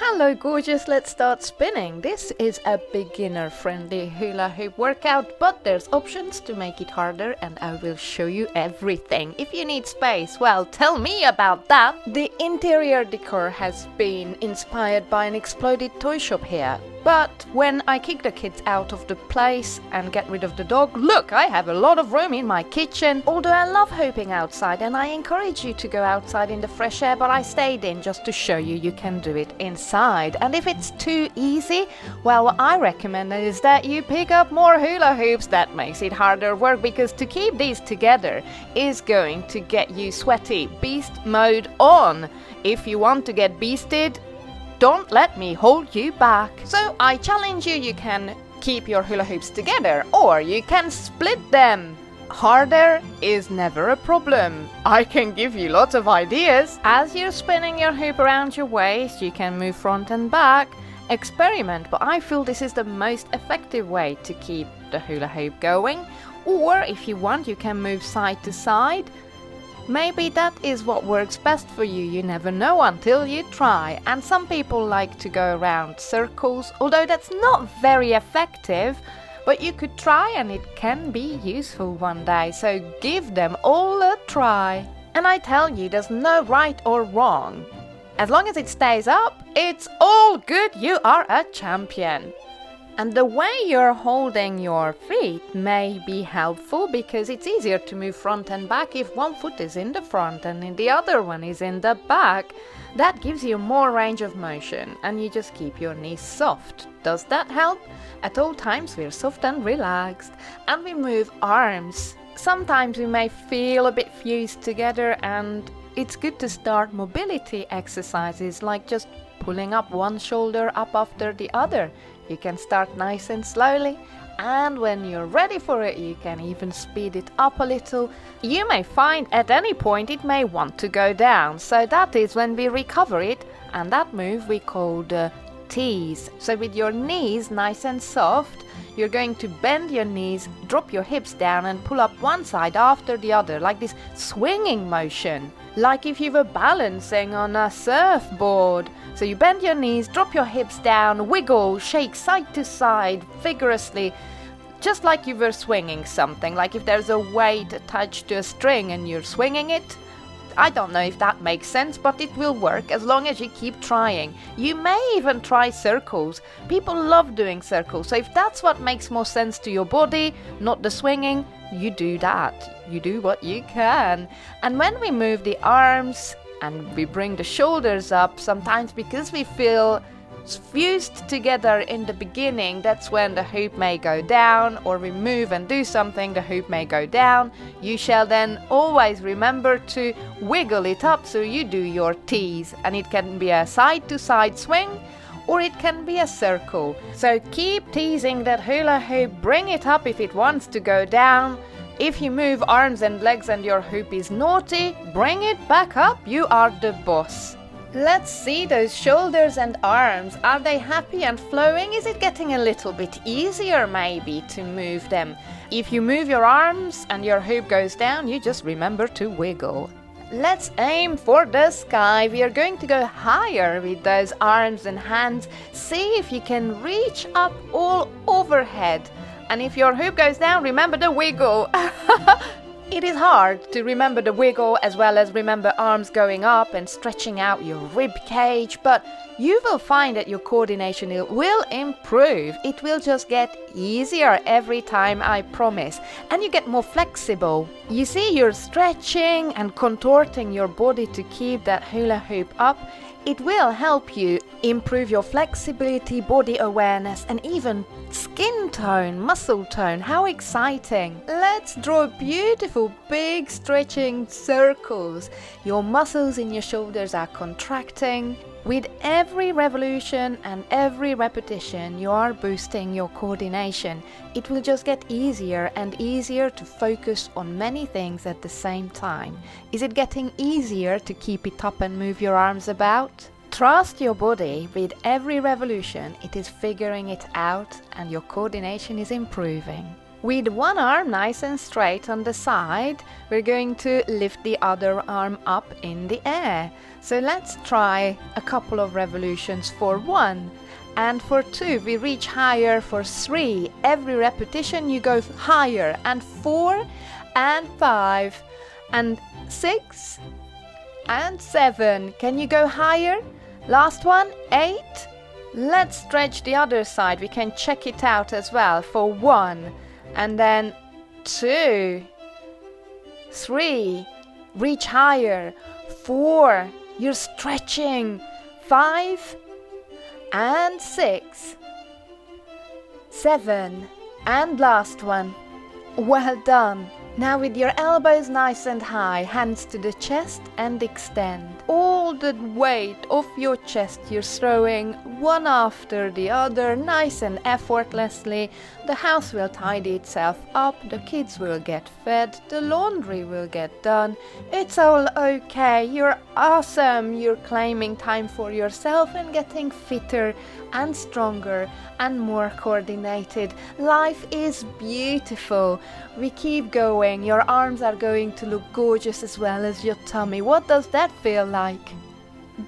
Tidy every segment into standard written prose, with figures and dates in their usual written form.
Hello gorgeous, let's start spinning. This is a beginner friendly hula hoop workout, but there's options to make it harder and I will show you everything. If you need space, well, tell me about that. The interior decor has been inspired by an exploded toy shop here. But when I kick the kids out of the place and get rid of the dog, look, I have a lot of room in my kitchen. Although I love hooping outside and I encourage you to go outside in the fresh air, but I stayed in just to show you can do it inside. And if it's too easy, well, what I recommend is that you pick up more hula hoops. That makes it harder work, because to keep these together is going to get you sweaty. Beast mode on. If you want to get beasted, don't let me hold you back. So I challenge you, you can keep your hula hoops together or you can split them. Harder is never a problem. I can give you lots of ideas. As you're spinning your hoop around your waist, you can move front and back. Experiment, but I feel this is the most effective way to keep the hula hoop going. Or if you want, you can move side to side. Maybe that is what works best for you. You never know until you try. And some people like to go around circles, although that's not very effective. But you could try and it can be useful one day. So give them all a try. And I tell you, there's no right or wrong. As long as it stays up, it's all good. You are a champion. And the way you're holding your feet may be helpful, because it's easier to move front and back if one foot is in the front and the other one is in the back. That gives you more range of motion and you just keep your knees soft. Does that help? At all times we're soft and relaxed, and we move arms. Sometimes we may feel a bit fused together, and it's good to start mobility exercises like just pulling up one shoulder up after the other. You can start nice and slowly, and when you're ready for it, you can even speed it up a little. You may find at any point it may want to go down, so that is when we recover it, and that move we call the tease. So with your knees nice and soft, you're going to bend your knees, drop your hips down and pull up one side after the other, like this swinging motion, like if you were balancing on a surfboard. So you bend your knees, drop your hips down, wiggle, shake side to side vigorously, just like you were swinging something, like if there's a weight attached to a string and you're swinging it. I don't know if that makes sense, but it will work as long as you keep trying. You may even try circles. People love doing circles, so if that's what makes more sense to your body, not the swinging, you do that. You do what you can. And when we move the arms and we bring the shoulders up, sometimes because we feel fused together in the beginning, that's when the hoop may go down, or we move and do something, the hoop may go down. You shall then always remember to wiggle it up, so you do your tease, and it can be a side to side swing or it can be a circle. So keep teasing that hula hoop, bring it up if it wants to go down. If you move arms and legs and your hoop is naughty, bring it back up, you are the boss. Let's see those shoulders and arms. Are they happy and flowing? Is it getting a little bit easier maybe to move them? If you move your arms and your hoop goes down, you just remember to wiggle. Let's aim for the sky. We are going to go higher with those arms and hands. See if you can reach up all overhead. And if your hoop goes down, remember the wiggle. It is hard to remember the wiggle as well as remember arms going up and stretching out your rib cage, but you will find that your coordination will improve. It will just get easier every time, I promise. And you get more flexible. You see, you're stretching and contorting your body to keep that hula hoop up. It will help you improve your flexibility, body awareness, and even skin tone, muscle tone. How exciting! Let's draw beautiful, big stretching circles. Your muscles in your shoulders are contracting. With every revolution and every repetition, you are boosting your coordination. It will just get easier and easier to focus on many things at the same time. Is it getting easier to keep it up and move your arms about? Trust your body. With every revolution, it is figuring it out and your coordination is improving. With one arm nice and straight on the side, we're going to lift the other arm up in the air. So let's try a couple of revolutions for 1. And for 2, we reach higher for 3. Every repetition you go higher. And 4, and 5, and 6, and 7. Can you go higher? Last one, 8. Let's stretch the other side. We can check it out as well for 1. And then 2, 3, reach higher, 4, you're stretching, 5, and 6, 7, and last one. Well done. Now with your elbows nice and high, hands to the chest and extend. All the weight of your chest you're throwing one after the other, nice and effortlessly. The house will tidy itself up, the kids will get fed, the laundry will get done. It's all okay, you're awesome. You're claiming time for yourself and getting fitter and stronger and more coordinated. Life is beautiful. We keep going. Your arms are going to look gorgeous as well as your tummy. What does that feel like?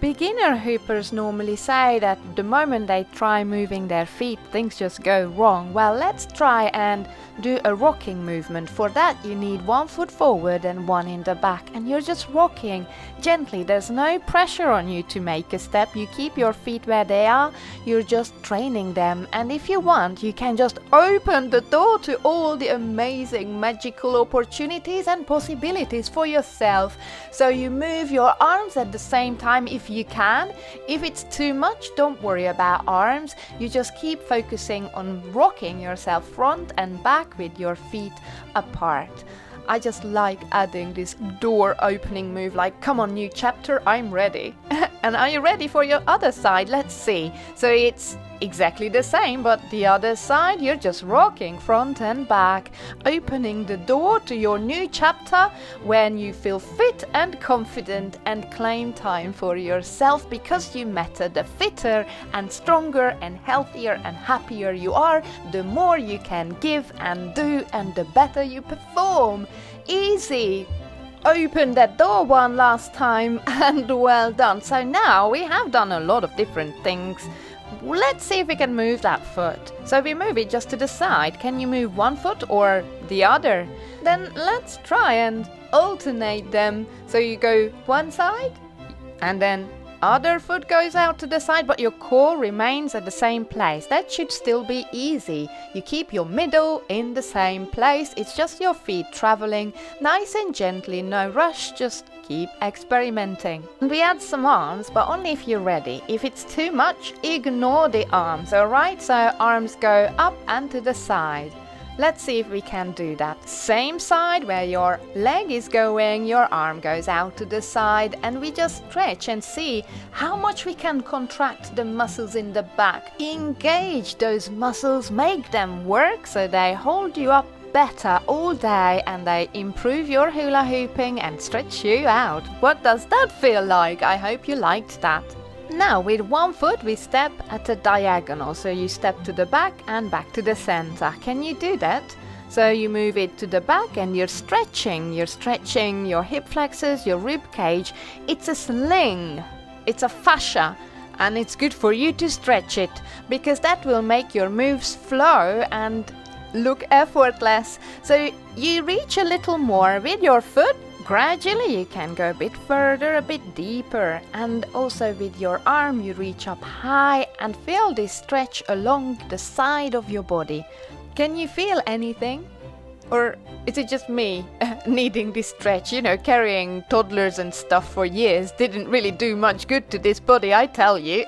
Beginner hoopers normally say that the moment they try moving their feet, things just go wrong. Well, let's try and do a rocking movement. For that, you need one foot forward and one in the back, and you're just rocking gently. There's no pressure on you to make a step. You keep your feet where they are. You're just training them, and if you want, you can just open the door to all the amazing magical opportunities and possibilities for yourself. So you move your arms at the same time if you can. If it's too much, don't worry about arms. You just keep focusing on rocking yourself front and back with your feet apart. I just like adding this door opening move, like, come on, new chapter, I'm ready. And are you ready for your other side? Let's see. So it's exactly the same, but the other side, you're just rocking front and back, opening the door to your new chapter when you feel fit and confident and claim time for yourself, because you matter. The fitter and stronger and healthier and happier you are, the more you can give and do, and the better you perform. Easy. Open that door one last time, and well done. So now we have done a lot of different things. Let's see if we can move that foot. So we move it just to the side. Can you move one foot or the other? Then let's try and alternate them. So you go one side, and then other foot goes out to the side, but your core remains at the same place. That should still be easy. You keep your middle in the same place. It's just your feet traveling nice and gently. No rush, just keep experimenting. And we add some arms, but only if you're ready. If it's too much, ignore the arms, alright? So arms go up and to the side. Let's see if we can do that. Same side, where your leg is going, your arm goes out to the side, and we just stretch and see how much we can contract the muscles in the back. Engage those muscles, make them work so they hold you up better all day, and they improve your hula hooping and stretch you out. What does that feel like? I hope you liked that. Now with one foot we step at a diagonal, so you step to the back and back to the center. Can you do that? So you move it to the back and you're stretching your hip flexors, your rib cage. It's a sling, it's a fascia, and it's good for you to stretch it, because that will make your moves flow and look effortless. So you reach a little more with your foot. Gradually you can go a bit further, a bit deeper, and also with your arm you reach up high and feel this stretch along the side of your body. Can you feel anything? Or is it just me needing this stretch? You know, carrying toddlers and stuff for years didn't really do much good to this body, I tell you.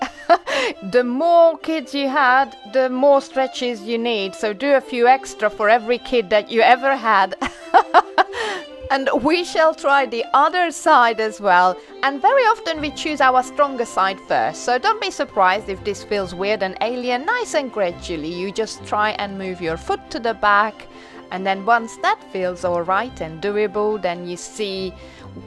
The more kids you had, the more stretches you need. So do a few extra for every kid that you ever had. And we shall try the other side as well. And very often we choose our stronger side first. So don't be surprised if this feels weird and alien. Nice and gradually, you just try and move your foot to the back And then once that feels alright and doable, then you see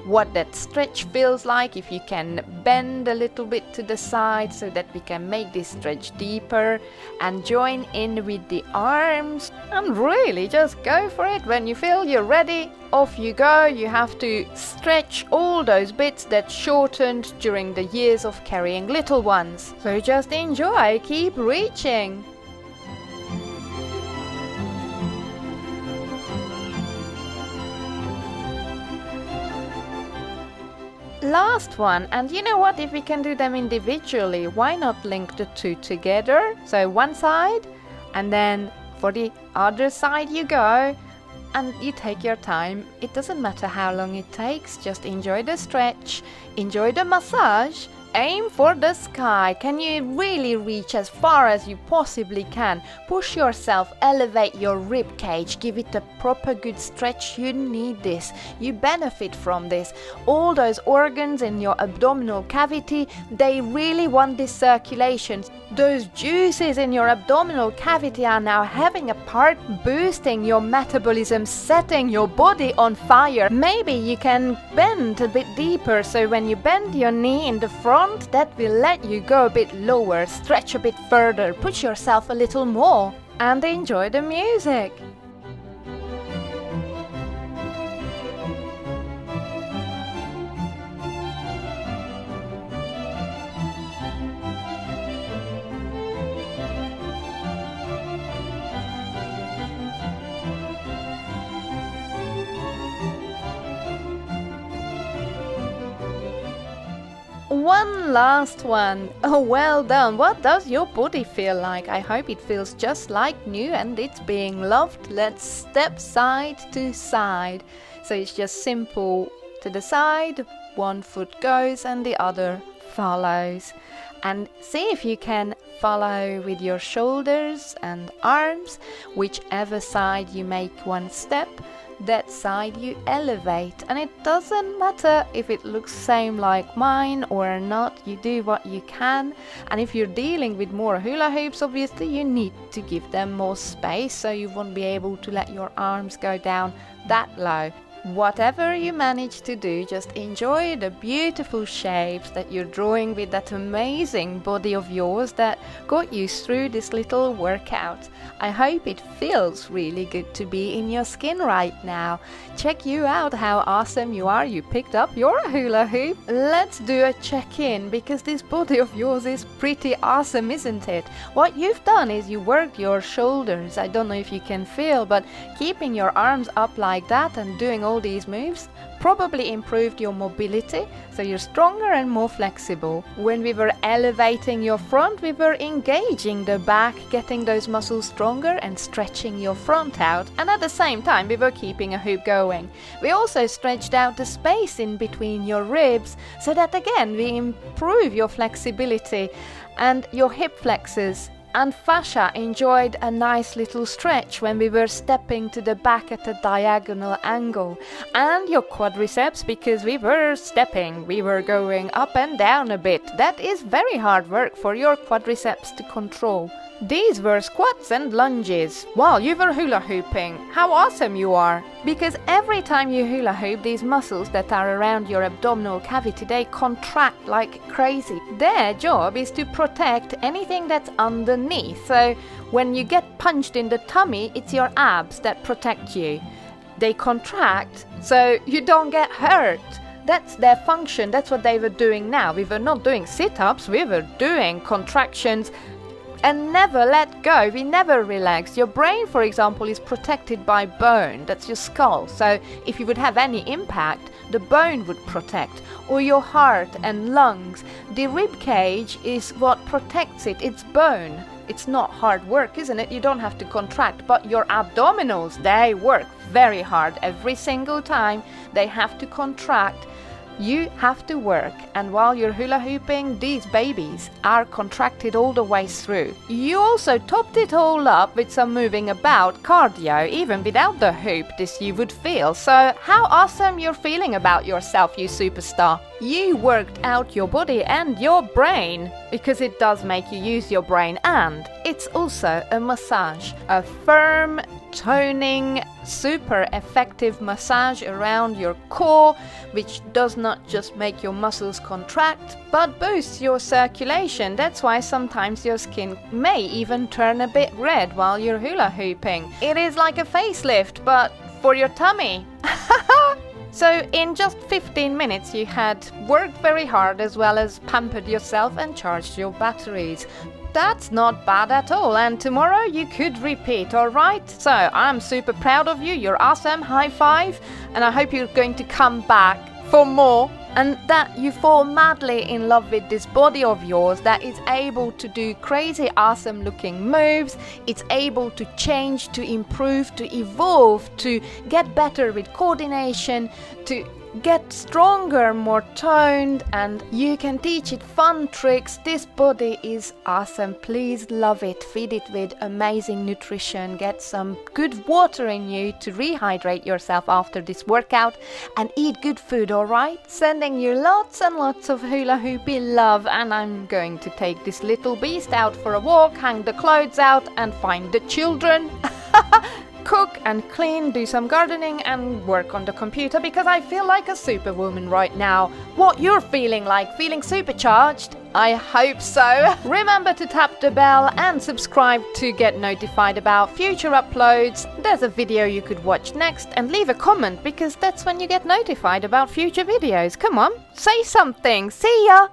what that stretch feels like, if you can bend a little bit to the side so that we can make this stretch deeper, and join in with the arms and really just go for it. When you feel you're ready, off you go. You have to stretch all those bits that shortened during the years of carrying little ones. So just enjoy, keep reaching. Last one, and you know what, if we can do them individually, why not link the two together? So one side, and then for the other side you go, and you take your time. It doesn't matter how long it takes, just enjoy the stretch, enjoy the massage. Aim for the sky. Can you really reach as far as you possibly can? Push yourself, elevate your rib cage, give it a proper good stretch. You need this. You benefit from this. All those organs in your abdominal cavity, they really want this circulation. Those juices in your abdominal cavity are now having a part boosting your metabolism, setting your body on fire. Maybe you can bend a bit deeper, so when you bend your knee in the front, that will let you go a bit lower, stretch a bit further, push yourself a little more, and enjoy the music. One last one. Oh, well done. What does your body feel like? I hope it feels just like new and it's being loved. Let's step side to side. So it's just simple to the side, one foot goes and the other follows. And see if you can follow with your shoulders and arms. Whichever side you make one step, that side you elevate. And it doesn't matter if it looks same like mine or not, you do what you can. And if you're dealing with more hula hoops, obviously you need to give them more space, so you won't be able to let your arms go down that low. Whatever you manage to do, just enjoy the beautiful shapes that you're drawing with that amazing body of yours that got you through this little workout. I hope it feels really good to be in your skin right now. Check you out, how awesome you are. You picked up your hula hoop. Let's do a check-in, because this body of yours is pretty awesome, isn't it? What you've done is you worked your shoulders. I don't know if you can feel, but keeping your arms up like that and doing all these moves probably improved your mobility, so you're stronger and more flexible. When we were elevating your front, we were engaging the back, getting those muscles stronger and stretching your front out, and at the same time we were keeping a hoop going. We also stretched out the space in between your ribs, so that again we improve your flexibility, and your hip flexors and fascia enjoyed a nice little stretch when we were stepping to the back at a diagonal angle. And your quadriceps, because we were stepping, we were going up and down a bit. That is very hard work for your quadriceps to control. These were squats and lunges while you were hula hooping. How awesome you are! Because every time you hula hoop, these muscles that are around your abdominal cavity, they contract like crazy. Their job is to protect anything that's underneath. So when you get punched in the tummy, it's your abs that protect you. They contract so you don't get hurt. That's their function. That's what they were doing now. We were not doing sit-ups, we were doing contractions. And never let go, we never relax. Your brain, for example, is protected by bone, that's your skull. So if you would have any impact, the bone would protect. Or your heart and lungs. The rib cage is what protects it, it's bone. It's not hard work, isn't it? You don't have to contract, but your abdominals, they work very hard every single time. They have to contract. You have to work, and while you're hula hooping, these babies are contracted all the way through. You also topped it all up with some moving about cardio. Even without the hoop, this you would feel. So how awesome you're feeling about yourself, you superstar. You worked out your body and your brain, because it does make you use your brain, and it's also a massage. A firm, toning, super effective massage around your core, which does not just make your muscles contract, but boosts your circulation. That's why sometimes your skin may even turn a bit red while you're hula hooping. It is like a facelift, but for your tummy. So in just 15 minutes you had worked very hard as well as pampered yourself and charged your batteries. That's not bad at all, and tomorrow you could repeat, alright? So I'm super proud of you, you're awesome, high five, and I hope you're going to come back for more, and that you fall madly in love with this body of yours that is able to do crazy awesome looking moves. It's able to change, to improve, to evolve, to get better with coordination, to get stronger, more toned, and you can teach it fun tricks. This body is awesome. Please love it. Feed it with amazing nutrition. Get some good water in you to rehydrate yourself after this workout, and eat good food, alright? Sending you lots and lots of hula hoopy love, and I'm going to take this little beast out for a walk, hang the clothes out and find the children. Cook and clean, do some gardening and work on the computer because I feel like a superwoman right now. What you're feeling like? Feeling supercharged? I hope so. Remember to tap the bell and subscribe to get notified about future uploads. There's a video you could watch next, and leave a comment because that's when you get notified about future videos. Come on, say something. See ya!